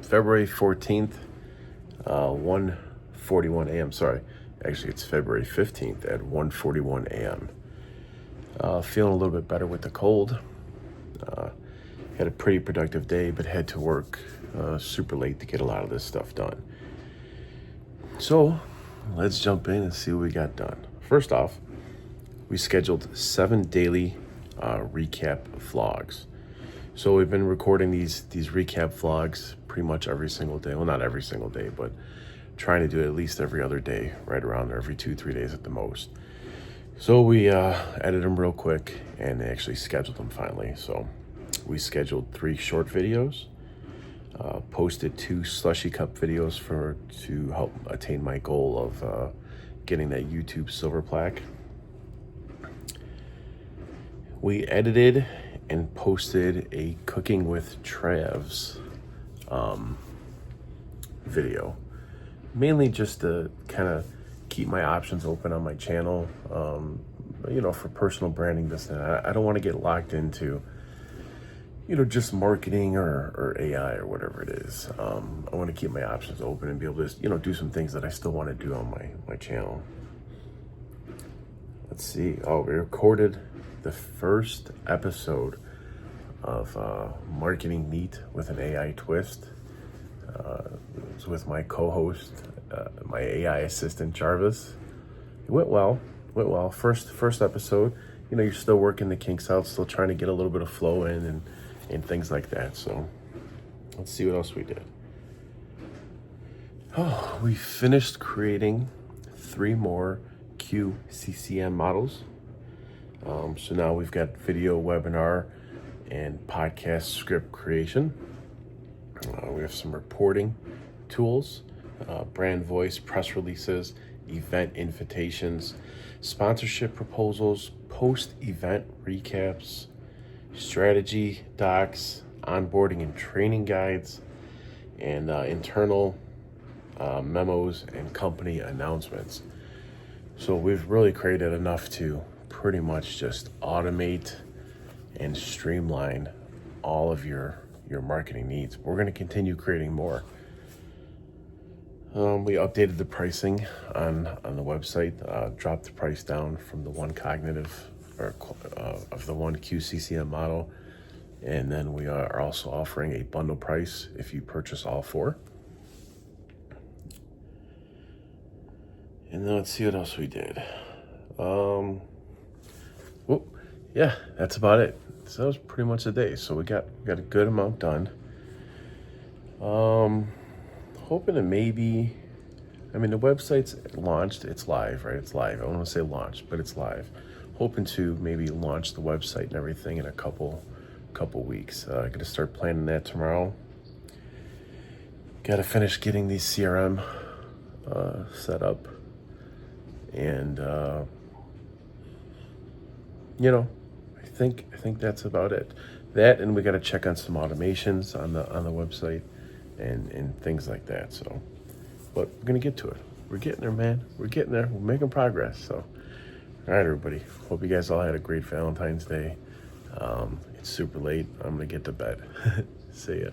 February 14th, 1:41 a.m. Sorry, actually it's February 15th at 1:41 a.m. Feeling a little bit better with the cold. Had a pretty productive day, but had to work super late to get a lot of this stuff done. So let's jump in and see what we got done. First off, we scheduled 7 daily recap vlogs. So we've been recording these recap vlogs pretty much every single day. Well, not every single day, but trying to do it at least every other day, right around there, every 2-3 days at the most. So we edited them real quick and actually scheduled them finally. So we scheduled 3 short videos, posted 2 slushy cup videos to help attain my goal of getting that YouTube silver plaque. We edited and posted a Cooking with Travs video, mainly just to kind of keep my options open on my channel, for personal branding, this and that. I don't want to get locked into, just marketing or AI or whatever it is. I want to keep my options open and be able to, do some things that I still want to do on my channel. Let's see. Oh, we recorded the first episode of Marketing Neat with an AI twist. It was with my co-host, my AI assistant, Jarvis. It went well. First episode, you're still working the kinks out, still trying to get a little bit of flow in and things like that. So let's see what else we did. Oh, we finished creating 3 more QCCM models. So now we've got video, webinar, and podcast script creation. We have some reporting tools, brand voice, press releases, event invitations, sponsorship proposals, post-event recaps, strategy docs, onboarding and training guides, and internal memos and company announcements. So we've really created enough to pretty much just automate and streamline all of your marketing needs. We're going to continue creating more. We updated the pricing on the website, dropped the price down from the one cognitive of the one QCCM model, and then we are also offering a bundle price if you purchase all 4. And then let's see what else we did. Yeah, that's about it. So that was pretty much the day. So we got a good amount done. Hoping to maybe, the website's launched. It's live, right? It's live. I don't want to say launched, but it's live. Hoping to maybe launch the website and everything in a couple weeks. Gonna start planning that tomorrow. Got to finish getting these CRM set up, and I think that's about it. That, and we got to check on some automations on the website and things like that. So, but we're gonna get to it. We're getting there, man. We're getting there. We're making progress. So, all right, everybody. Hope you guys all had a great Valentine's Day. It's super late. I'm gonna get to bed. See ya.